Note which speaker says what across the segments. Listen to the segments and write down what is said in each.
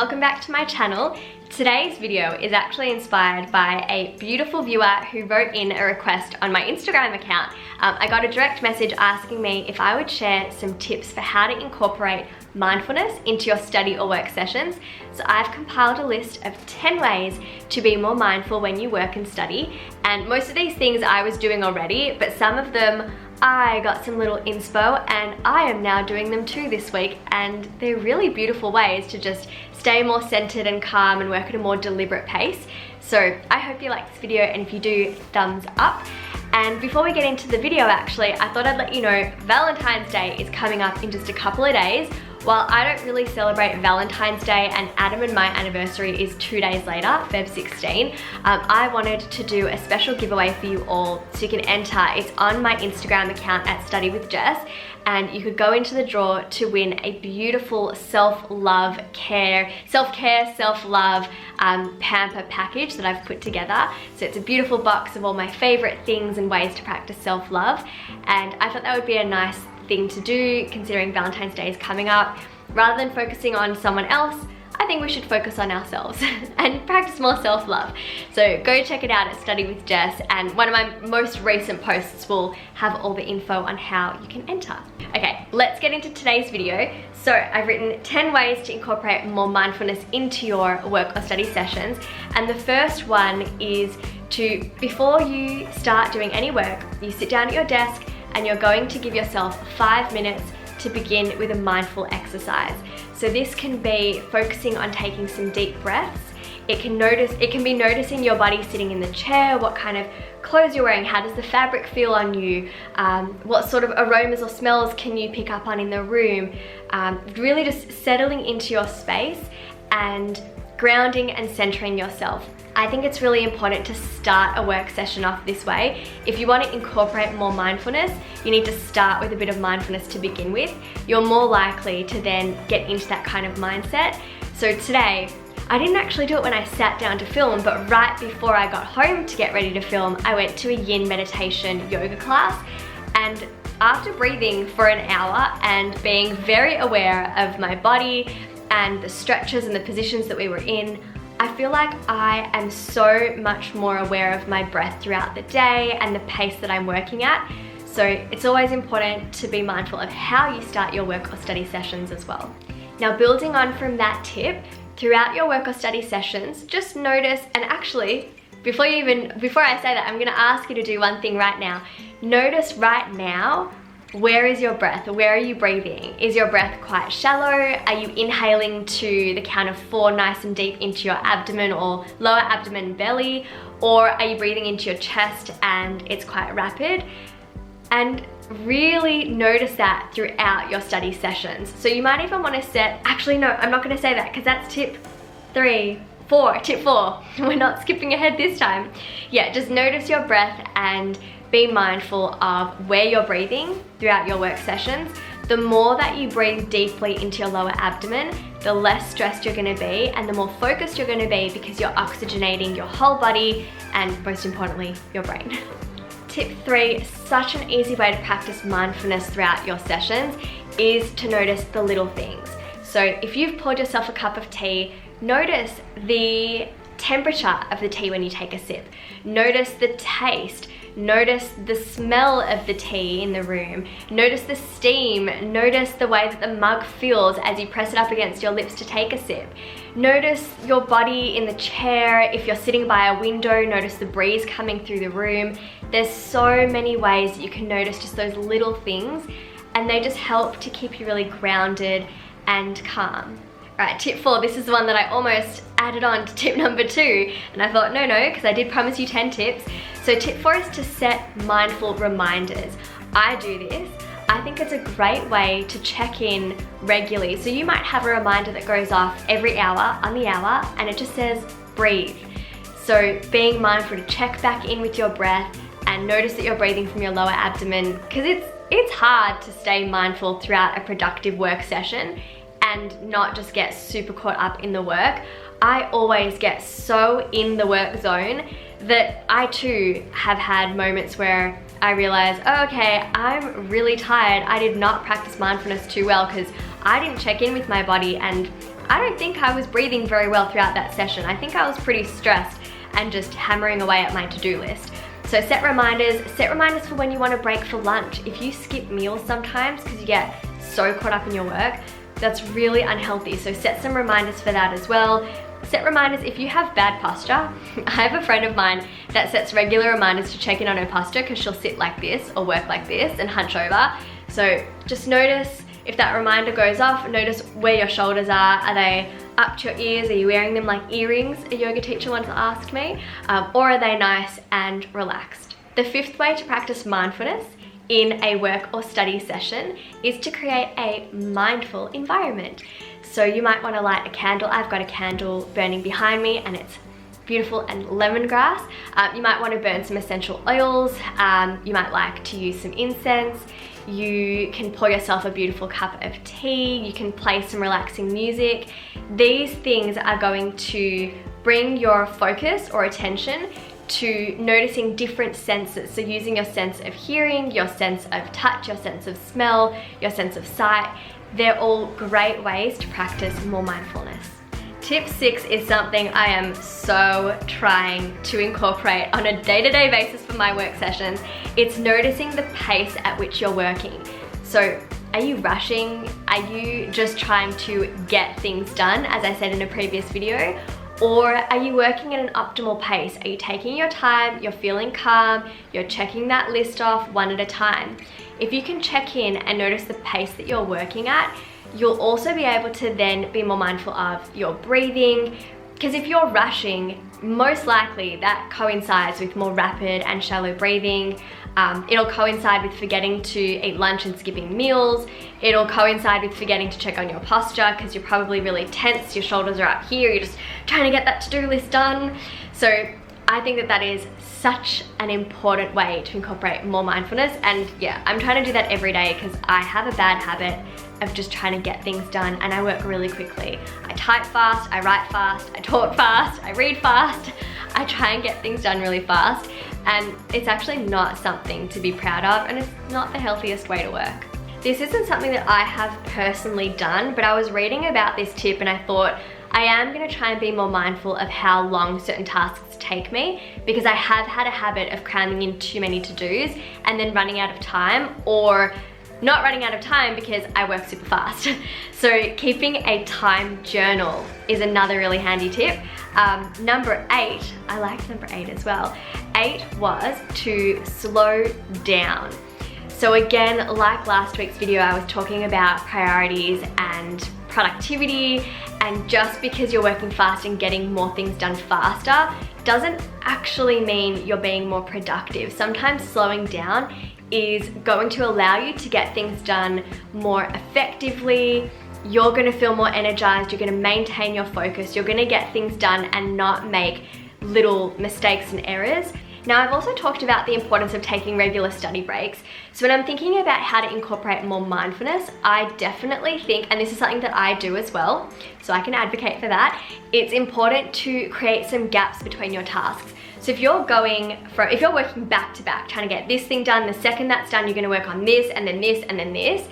Speaker 1: welcome back to my channel. Today's video is actually inspired by a beautiful viewer who wrote in a request on my Instagram account. I got a direct message asking me if I would share some tips for how to incorporate mindfulness into your study or work sessions. So I've compiled a list of 10 ways to be more mindful when you work and study. And most of these things I was doing already, but some of them I got some little inspo and I am now doing them too this week, and they're really beautiful ways to just stay more centered and calm and work at a more deliberate pace. So I hope you like this video, and if you do, thumbs up. And before we get into the video, actually, I thought I'd let you know Valentine's Day is coming up in just a couple of days. While I don't really celebrate Valentine's Day and Adam and my anniversary is 2 days later, Feb 16, I wanted to do a special giveaway for you all so you can enter. It's on my Instagram account at Study with Jess, and you could go into the draw to win a beautiful self-love, self-care, self-love pamper package that I've put together. So it's a beautiful box of all my favorite things and ways to practice self-love, and I thought that would be a nice thing to do considering Valentine's Day is coming up. Rather than focusing on someone else, I think we should focus on ourselves and practice more self-love. So go check it out at Study with Jess, and one of my most recent posts will have all the info on how you can enter. Okay, let's get into today's video. So I've written 10 ways to incorporate more mindfulness into your work or study sessions, and the first one is to, before you start doing any work, you sit down at your desk and you're going to give yourself 5 minutes to begin with a mindful exercise. So this can be focusing on taking some deep breaths. It can be noticing your body sitting in the chair, what kind of clothes you're wearing, how does the fabric feel on you, what sort of aromas or smells can you pick up on in the room. Really just settling into your space and grounding and centering yourself. I think it's really important to start a work session off this way. If you want to incorporate more mindfulness, you need to start with a bit of mindfulness to begin with. You're more likely to then get into that kind of mindset. So today, I didn't actually do it when I sat down to film, but right before I got home to get ready to film, I went to a yin meditation yoga class, and after breathing for an hour and being very aware of my body and the stretches and the positions that we were in, I feel like I am so much more aware of my breath throughout the day and the pace that I'm working at. So it's always important to be mindful of how you start your work or study sessions as well. Now, building on from that tip, throughout your work or study sessions, just notice, and actually, before I say that, I'm gonna ask you to do one thing right now. Notice right now, where is your breath? Where are you breathing? Is your breath quite shallow? Are you inhaling to the count of 4 nice and deep into your abdomen or lower abdomen belly? Or are you breathing into your chest and it's quite rapid? And really notice that throughout your study sessions. So you might even want to set, actually no, I'm not going to say that because that's tip 4. We're not skipping ahead this time. Yeah, just notice your breath and be mindful of where you're breathing throughout your work sessions. The more that you breathe deeply into your lower abdomen, the less stressed you're going to be and the more focused you're going to be, because you're oxygenating your whole body and, most importantly, your brain. Tip 3, such an easy way to practice mindfulness throughout your sessions, is to notice the little things. So if you've poured yourself a cup of tea, notice the temperature of the tea when you take a sip. Notice the taste. Notice the smell of the tea in the room. Notice the steam. Notice the way that the mug feels as you press it up against your lips to take a sip. Notice your body in the chair. If you're sitting by a window, notice the breeze coming through the room. There's so many ways that you can notice just those little things, and they just help to keep you really grounded and calm. Right, tip 4, this is the one that I almost added on to tip number 2, and I thought no, because I did promise you 10 tips. So tip 4 is to set mindful reminders. I do this. I think it's a great way to check in regularly. So you might have a reminder that goes off every hour on the hour, and it just says breathe. So being mindful to check back in with your breath and notice that you're breathing from your lower abdomen, because it's hard to stay mindful throughout a productive work session and not just get super caught up in the work. I always get so in the work zone that I too have had moments where I realize, oh, okay, I'm really tired. I did not practice mindfulness too well because I didn't check in with my body and I don't think I was breathing very well throughout that session. I think I was pretty stressed and just hammering away at my to-do list. So set reminders for when you want to break for lunch. If you skip meals sometimes because you get so caught up in your work, that's really unhealthy. So set some reminders for that as well. Set reminders if you have bad posture. I have a friend of mine that sets regular reminders to check in on her posture because she'll sit like this or work like this and hunch over. So just notice if that reminder goes off, notice where your shoulders are. Are they up to your ears? Are you wearing them like earrings? A yoga teacher once asked me. Or are they nice and relaxed? The fifth way to practice mindfulness in a work or study session is to create a mindful environment. So you might want to light a candle. I've got a candle burning behind me and it's beautiful and lemongrass. You might want to burn some essential oils. You might like to use some incense. You can pour yourself a beautiful cup of tea. You can play some relaxing music. These things are going to bring your focus or attention to noticing different senses. So using your sense of hearing, your sense of touch, your sense of smell, your sense of sight. They're all great ways to practice more mindfulness. Tip 6 is something I am so trying to incorporate on a day-to-day basis for my work sessions. It's noticing the pace at which you're working. So are you rushing? Are you just trying to get things done, as I said in a previous video? Or are you working at an optimal pace? Are you taking your time, you're feeling calm, you're checking that list off one at a time? If you can check in and notice the pace that you're working at, you'll also be able to then be more mindful of your breathing, because if you're rushing, most likely that coincides with more rapid and shallow breathing. It'll coincide with forgetting to eat lunch and skipping meals. It'll coincide with forgetting to check on your posture because you're probably really tense, your shoulders are up here, you're just trying to get that to-do list done. So I think that that is such an important way to incorporate more mindfulness. And yeah, I'm trying to do that every day because I have a bad habit of just trying to get things done and I work really quickly. I type fast, I write fast, I talk fast, I read fast. I try and get things done really fast, and it's actually not something to be proud of, and it's not the healthiest way to work. This isn't something that I have personally done, but I was reading about this tip and I thought I am going to try and be more mindful of how long certain tasks take me, because I have had a habit of cramming in too many to-dos and then running out of time, or not running out of time because I work super fast. So keeping a time journal is another really handy tip. Number 8, I liked number 8 as well. 8 was to slow down. So again, like last week's video, I was talking about priorities and productivity, and just because you're working fast and getting more things done faster doesn't actually mean you're being more productive. Sometimes slowing down is going to allow you to get things done more effectively. You're going to feel more energized, you're going to maintain your focus, you're going to get things done and not make little mistakes and errors. Now, I've also talked about the importance of taking regular study breaks. So when I'm thinking about how to incorporate more mindfulness, I definitely think, and this is something that I do as well, so I can advocate for that, it's important to create some gaps between your tasks. So if you're working back to back, trying to get this thing done, the second that's done, you're going to work on this, and then this, and then this,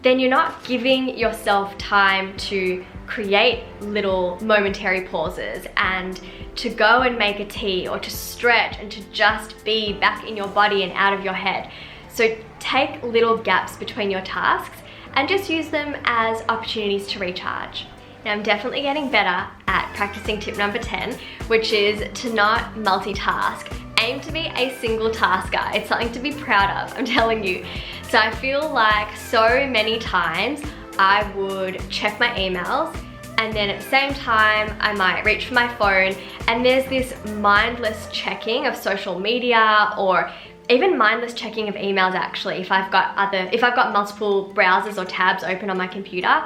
Speaker 1: then you're not giving yourself time to create little momentary pauses and to go and make a tea or to stretch and to just be back in your body and out of your head. So take little gaps between your tasks and just use them as opportunities to recharge. Now, I'm definitely getting better at practicing tip number 10, which is to not multitask. Aim to be a single tasker. It's something to be proud of, I'm telling you. So I feel like so many times I would check my emails, and then at the same time I might reach for my phone, and there's this mindless checking of social media, or even mindless checking of emails actually, if I've got multiple browsers or tabs open on my computer.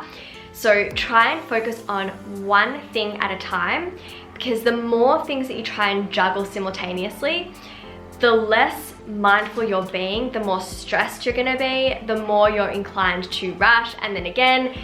Speaker 1: So try and focus on one thing at a time, because the more things that you try and juggle simultaneously, the less mindful you're being, the more stressed you're gonna be, the more you're inclined to rush, and then again,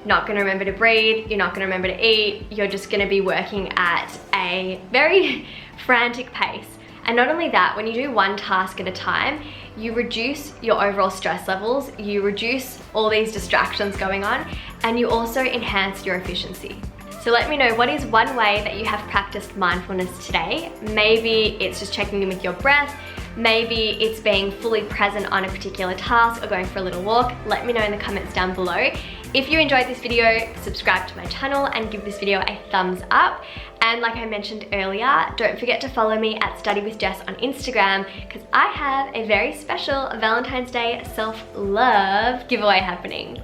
Speaker 1: not gonna remember to breathe, you're not gonna remember to eat, you're just gonna be working at a very frantic pace. And not only that, when you do one task at a time, you reduce your overall stress levels, you reduce all these distractions going on, and you also enhance your efficiency. So let me know, what is one way that you have practiced mindfulness today? Maybe it's just checking in with your breath, maybe it's being fully present on a particular task or going for a little walk. Let me know in the comments down below. If you enjoyed this video, subscribe to my channel and give this video a thumbs up. And like I mentioned earlier, don't forget to follow me at Study with Jess on Instagram, because I have a very special Valentine's Day self-love giveaway happening.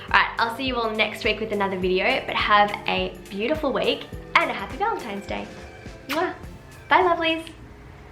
Speaker 1: Alright, I'll see you all next week with another video, but have a beautiful week and a happy Valentine's Day. Mwah. Bye lovelies.